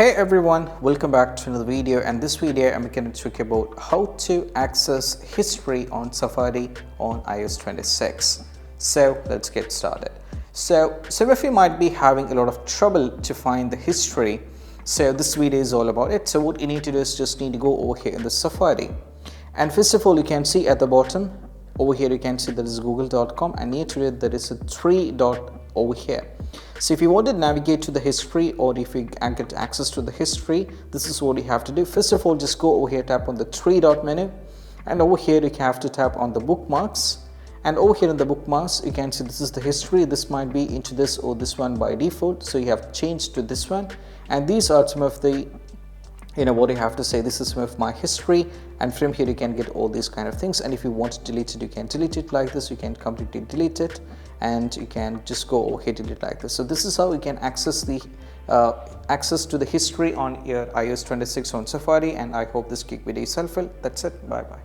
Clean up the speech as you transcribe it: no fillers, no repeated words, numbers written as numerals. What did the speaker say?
Hey everyone, welcome back to another video, and this video I'm going to talk about how to access history on Safari on iOS 26. So let's get started. So some of you might be having a lot of trouble to find the history, so this video is all about it. So what you need to do is just need to go over here in the Safari, and first of all you can see at the bottom over here you can see there is google.com, and near to it there is a three dot over here. So if you want to navigate to the history, or if you get access to the history, this is what you have to do. First of all, just go over here, tap on the three dot menu, and over here you have to tap on the bookmarks, and over here in the bookmarks you can see this is the history. This might be into this or this one by default, so you have changed to this one, and these are some of the what you have to say. This is some of my history, and from here you can get all these kind of things. And if you want to delete it, you can delete it like this. You can completely delete it, and you can just go over here, delete it like this. So this is how you can access the access to the history on your iOS 26 on Safari. And I hope this quick video is helpful. That's it. Bye bye.